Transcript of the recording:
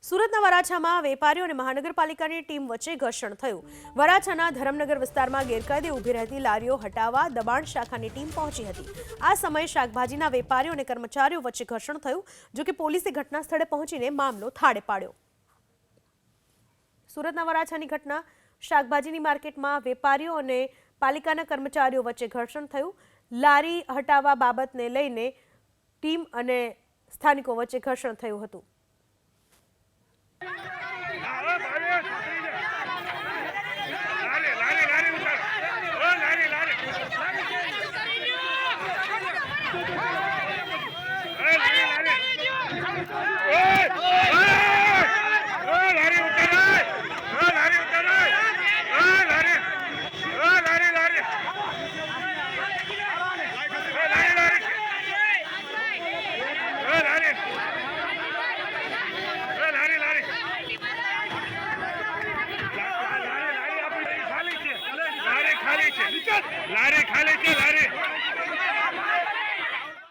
સુરતના વરાછામાં વેપારીઓ અને મહાનગરપાલિકાની ટીમ વચ્ચે ઘર્ષણ થયું। વરાછાના ધરમનગર વિસ્તારમાં ગેરકાયદે ઊભી રહેતી લારીઓ હટાવવા દબાણ શાખાની ટીમ પહોંચી હતી। આ સમયે શાકભાજીના વેપારીઓ અને કર્મચારીઓ વચ્ચે ઘર્ષણ થયું, જો કે પોલીસે ઘટના સ્થળે પહોંચીને મામલો થાળે પાડ્યો। સુરતના વરાછાની ઘટના, શાકભાજીની માર્કેટમાં વેપારીઓ અને પાલિકાના કર્મચારીઓ વચ્ચે ઘર્ષણ થયું। લારી હટાવવા બાબતને લઈને ટીમ અને સ્થાનિકો વચ્ચે ઘર્ષણ થયું હતું। લારી ખાલી